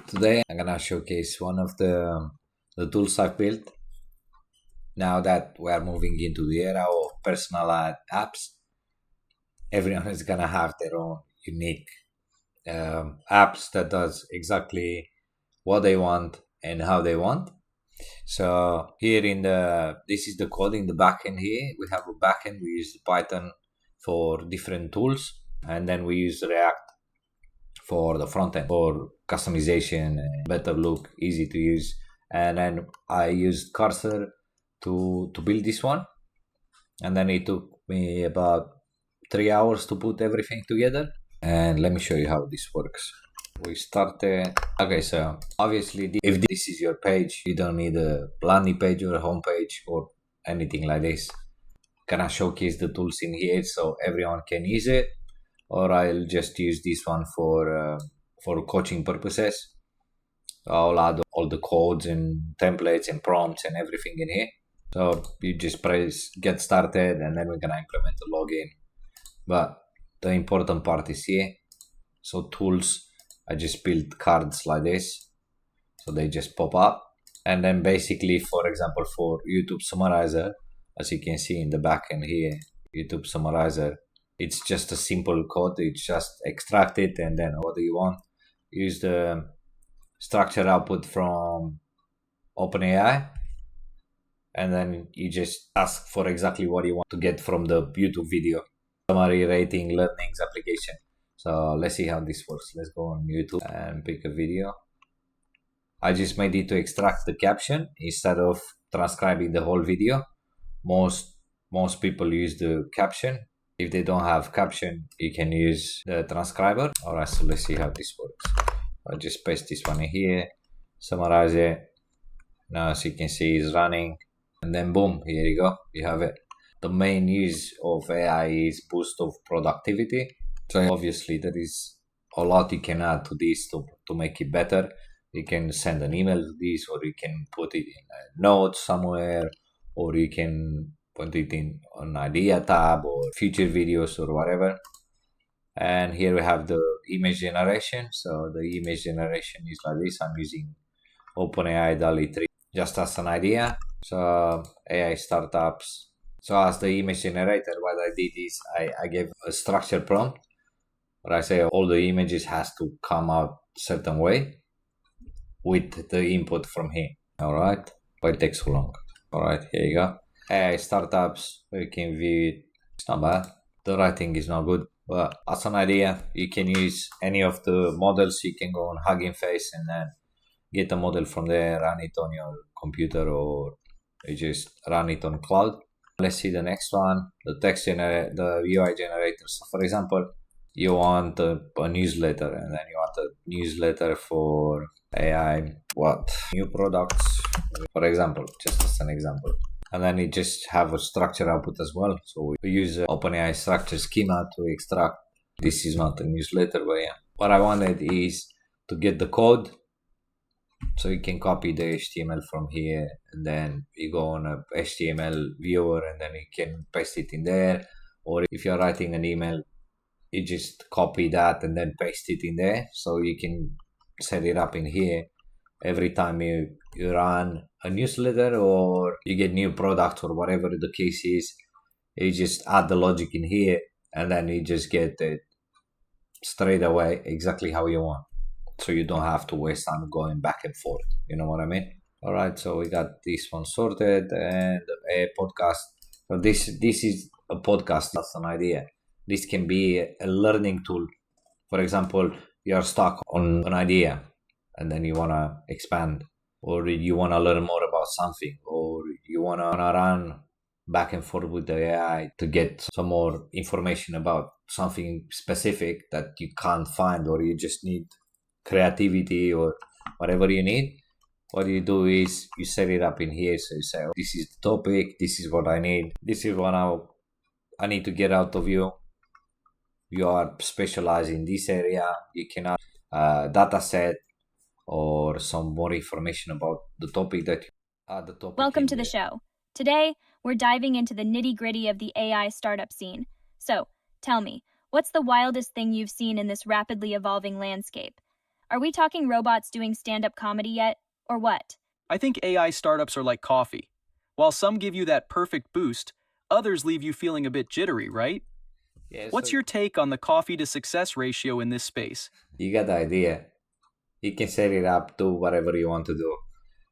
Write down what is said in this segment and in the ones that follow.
Today I'm gonna showcase one of the tools I've built. Now that we are moving into the era of personalized apps, everyone is gonna have their own unique apps that does exactly what they want and how they want. So here this is the code in the backend. Here we have a backend. We use Python for different tools, and then we use React for the front end for customization, better look, easy to use. And then I used Cursor to build this one, and then it took me about 3 hours to put everything together. And let me show you how this works. We started. Okay, so obviously if this is your page, you don't need a landing page or a home page or anything like this. Gonna showcase the tools in here so everyone can use it, or I'll just use this one for coaching purposes. I'll add all the codes and templates and prompts and everything in here. So you just press get started, and then we're gonna implement the login. But the important part is here. So tools, I just built cards like this, so they just pop up. And then basically, for example, for YouTube Summarizer, as you can see in the back end here, YouTube Summarizer, it's just a simple code. It's just extract it, and then what do you want? Use the structure output from OpenAI, and then you just ask for exactly what you want to get from the YouTube video. Summary, rating, learnings, application. So let's see how this works. Let's go on YouTube and pick a video. I just made it to extract the caption instead of transcribing the whole video. Most people use the caption. If they don't have caption, you can use the transcriber. Alright, so let's see how this works. I'll just paste this one in here, summarize it. Now as you can see, it's running, and then boom, here you go, you have it. The main use of AI is boost of productivity. So obviously there is a lot you can add to this to make it better. You can send an email to this, or you can put it in a note somewhere, or you can put it in an idea tab or future videos or whatever. And here we have the image generation. So the image generation is like this. I'm using OpenAI DALL-E 3 just as an idea. So AI startups. So as the image generator, what I did is I gave a structure prompt where I say all the images has to come out certain way with the input from here. All right, why it takes so long? All right, here you go. AI startups, you can view it. It's not bad. The writing is not good, but as an idea, you can use any of the models. You can go on Hugging Face and then get a model from there, run it on your computer, or you just run it on cloud. Let's see the next one, the text generator, the UI generator. So for example, you want a newsletter, and then you want a newsletter for AI, new products, for example, just as an example. And then you just have a structure output as well. So we use OpenAI structure schema to extract. This is not a newsletter, but yeah. What I wanted is to get the code. So you can copy the HTML from here, and then you go on a HTML viewer, and then you can paste it in there. Or if you're writing an email, you just copy that and then paste it in there. So you can set it up in here. Every time you run a newsletter or you get new products or whatever the case is, you just add the logic in here, and then you just get it straight away exactly how you want. So you don't have to waste time going back and forth. You know what I mean? All right, so we got this one sorted, and a podcast. So this is a podcast. That's an idea. This can be a learning tool. For example, you're stuck on an idea, and then you want to expand, or you want to learn more about something, or you want to run back and forth with the AI to get some more information about something specific that you can't find, or you just need creativity or whatever you need. What you do is you set it up in here. So you say, oh, this is the topic, this is what I need, this is what I need to get out of you. You are specialized in this area. You can add a data set or some more information about the topic that you add the topic. Welcome to the show. Today, we're diving into the nitty-gritty of the AI startup scene. So, tell me, what's the wildest thing you've seen in this rapidly evolving landscape? Are we talking robots doing stand-up comedy yet, or what? I think AI startups are like coffee. While some give you that perfect boost, others leave you feeling a bit jittery, right? Yeah, What's so your take on the coffee to success ratio in this space? you get the idea. You can set it up, do whatever you want to do.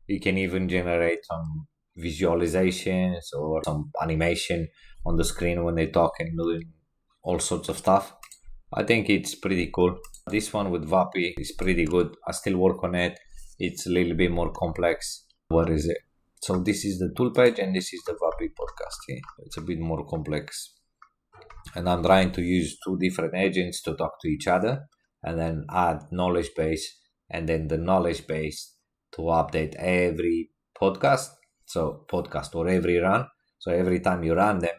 You can even generate some visualizations or some animation on the screen when they talk and doing all sorts of stuff. I think it's pretty cool. This one with Vapi is pretty good. I still work on it. It's a little bit more complex. What is it? So this is the tool page and this is the Vapi podcast. Yeah. It's a bit more complex. And I'm trying to use two different agents to talk to each other and then add knowledge base and then the knowledge base to update every podcast. So podcast or every run. So every time you run them,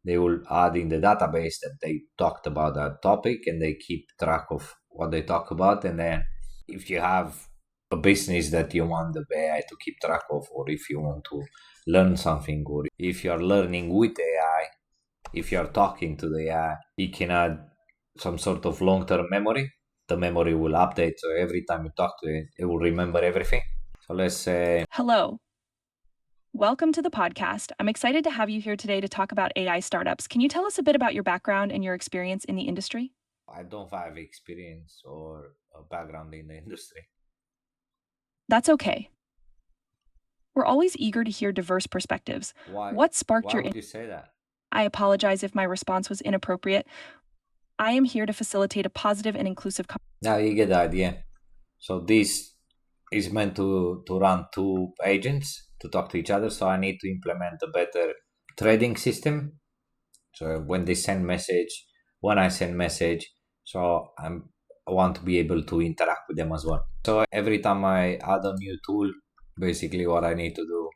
they will add in the database that they talked about that topic and they keep track of what they talk about. And then if you have a business that you want the AI to keep track of, or if you want to learn something, or if you're learning with AI, if you're talking to the AI, you can add some sort of long-term memory. The memory will update, so every time you talk to it, it will remember everything. So let's say, Hello. Welcome to the podcast. I'm excited to have you here today to talk about AI startups. Can you tell us a bit about your background and your experience in the industry? I don't have experience or a background in the industry. That's okay. We're always eager to hear diverse perspectives. Why? What sparked Why your would you say that? I apologize if my response was inappropriate. I am here to facilitate a positive and inclusive Now you get the idea. So this is meant to run two agents to talk to each other. So I need to implement a better threading system. So when they send message, when I send message, so I want to be able to interact with them as well. So every time I add a new tool, basically what I need to do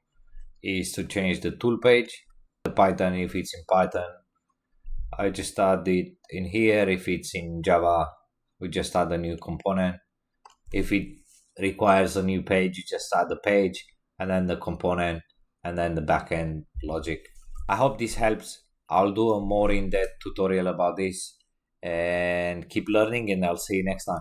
is to change the tool page. The Python, if it's in Python, I just add it in here. If it's in Java, we just add a new component. If it requires a new page, you just add the page and then the component and then the backend logic. I hope this helps. I'll do a more in-depth tutorial about this and keep learning, and I'll see you next time.